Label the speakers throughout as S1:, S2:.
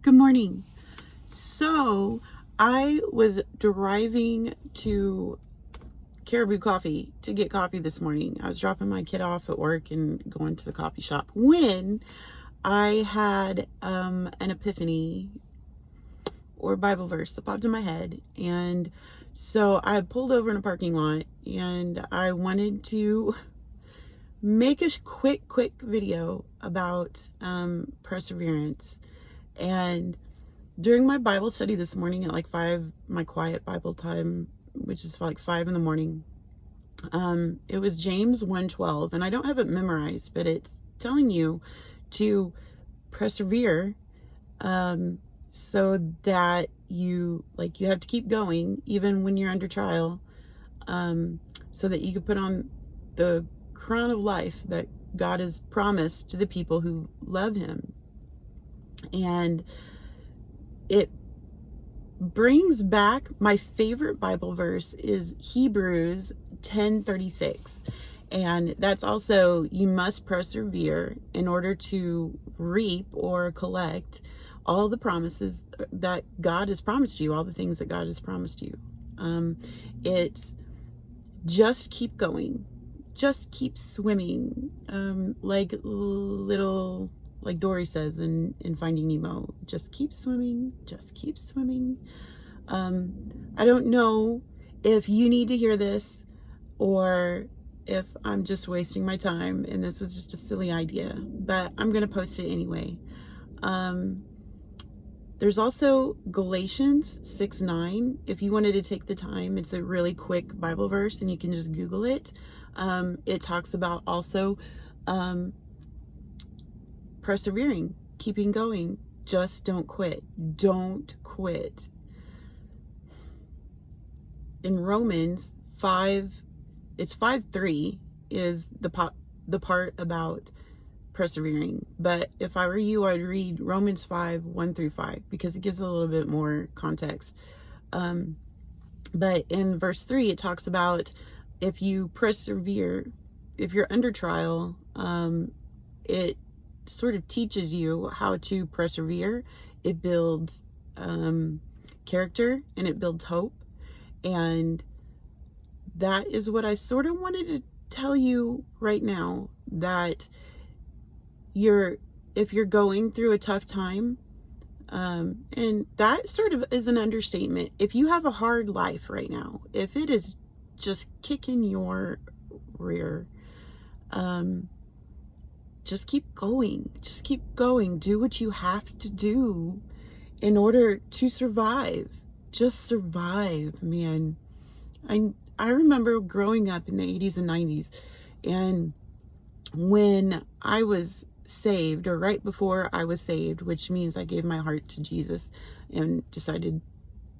S1: Good morning. So I was driving to Caribou Coffee to get coffee this morning. I was dropping my kid off at work and going to the coffee shop when I had an epiphany or Bible verse that popped in my head. And so I pulled over in a parking lot and I wanted to make a quick video about perseverance. And during my Bible study this morning at like 5, my quiet Bible time, which is like 5 in the morning, it was James 1:12, and I don't have it memorized, but it's telling you to persevere, so that you have to keep going even when you're under trial, so that you can put on the crown of life that God has promised to the people who love him. And it brings back my favorite Bible verse is Hebrews 10:36. And that's also, you must persevere in order to reap or collect all the promises that God has promised you, all the things that God has promised you. It's just keep going, just keep swimming, like Dory says in Finding Nemo, just keep swimming, just keep swimming. I don't know if you need to hear this or if I'm just wasting my time and this was just a silly idea, but I'm going to post it anyway. There's also Galatians 6:9. If you wanted to take the time, it's a really quick Bible verse and you can just Google it. It talks about also persevering, keeping going. Just don't quit. Don't quit. In Romans 5, it's 5:3 is the part about persevering. But if I were you, I'd read Romans 5:1-5 because it gives a little bit more context. But in verse 3, it talks about if you persevere, if you're under trial, it sort of teaches you how to persevere. It builds character and it builds hope. And that is what I sort of wanted to tell you right now, that if you're going through a tough time, and that sort of is an understatement. If you have a hard life right now, if it is just kicking your rear, just keep going. Just keep going. Do what you have to do in order to survive. Just survive, man. I remember growing up in the 80s and 90s, and when I was saved, or right before I was saved, which means I gave my heart to Jesus and decided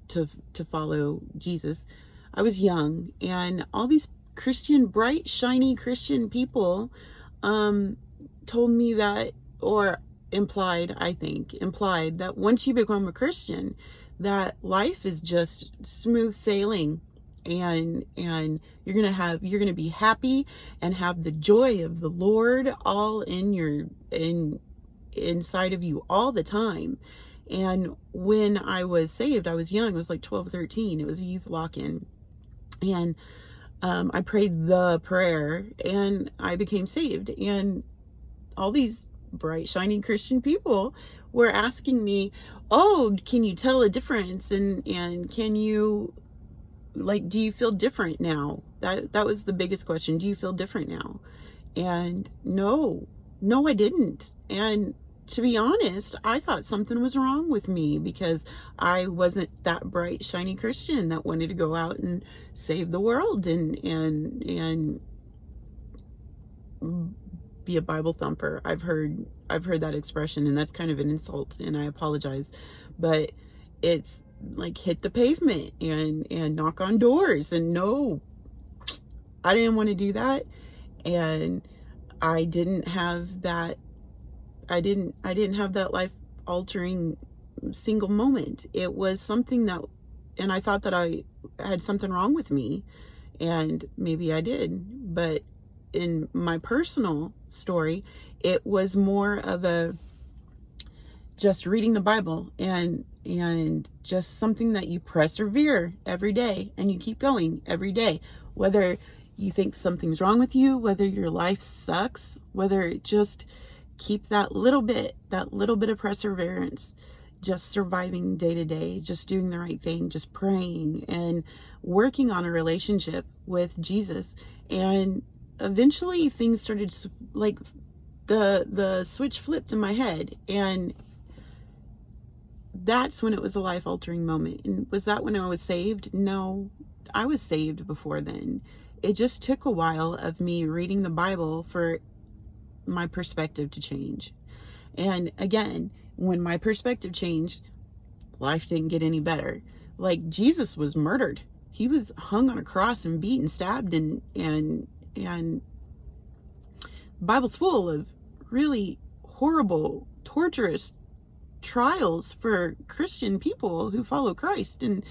S1: to follow Jesus, I was young, and all these bright, shiny Christian people told me that, or implied that once you become a Christian, that life is just smooth sailing, and you're gonna be happy and have the joy of the Lord all inside of you all the time. And when I was saved, I was young. I was like 12, 13. It was a youth lock-in, and I prayed the prayer and I became saved. And all these bright, shining Christian people were asking me, oh, can you tell a difference? And can you, do you feel different now? That was the biggest question. Do you feel different now? And no, I didn't. And to be honest, I thought something was wrong with me because I wasn't that bright, shiny Christian that wanted to go out and save the world and be a Bible thumper. I've heard that expression, and that's kind of an insult, and I apologize, but it's like hit the pavement and knock on doors. And no, I didn't want to do that. And I didn't have that life altering single moment. It was something that, and I thought that I had something wrong with me, and maybe I did, but in my personal story, it was more of just reading the Bible and just something that you persevere every day and you keep going every day, whether you think something's wrong with you, whether your life sucks, whether just keep that little bit of perseverance, just surviving day to day, just doing the right thing, just praying and working on a relationship with Jesus. And eventually things started, like, the switch flipped in my head, and that's when it was a life-altering moment. And was that when I was saved? No, I was saved before then. It just took a while of me reading the Bible for my perspective to change. And again, when my perspective changed, life didn't get any better. Like, Jesus was murdered. He was hung on a cross and beaten, stabbed, and the Bible's full of really horrible, torturous trials for Christian people who follow Christ. And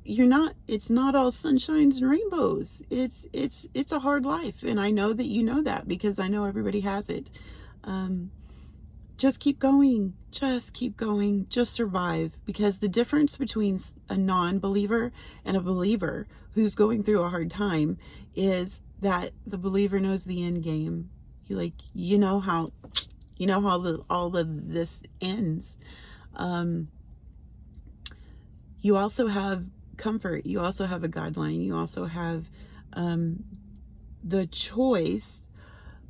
S1: it's not all sunshines and rainbows. It's a hard life, and I know that you know that, because I know everybody has it. Just keep going, just survive, because the difference between a non-believer and a believer who's going through a hard time is that the believer knows the end game. You know how all of this ends. You also have comfort. You also have a guideline. You also have the choice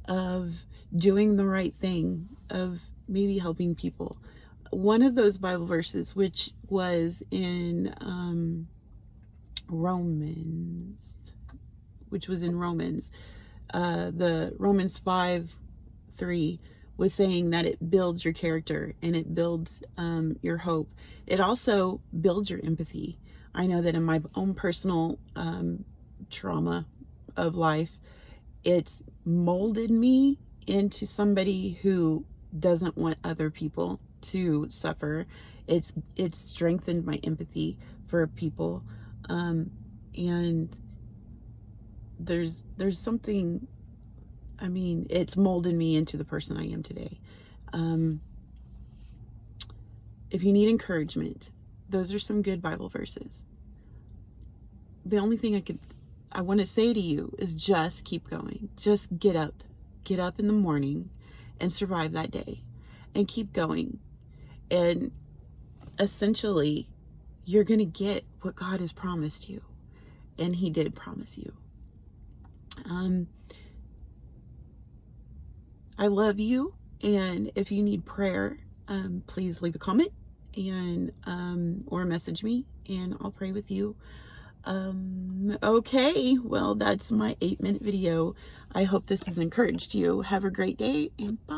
S1: of doing the right thing, of maybe helping people. One of those Bible verses, which was in Romans, the Romans 5:3 was saying that it builds your character and it builds your hope. It also builds your empathy. I know that in my own personal trauma of life, it's molded me into somebody who doesn't want other people to suffer. It's strengthened my empathy for people, and there's something, I mean, it's molded me into the person I am today. If you need encouragement, those are some good Bible verses. The only thing I want to say to you is just keep going. Just get up in the morning and survive that day and keep going. And essentially, you're going to get what God has promised you. And He did promise you. I love you. And if you need prayer, please leave a comment and or message me, and I'll pray with you. Okay, well, that's my 8-minute video. I hope this has encouraged you. Have a great day, and bye.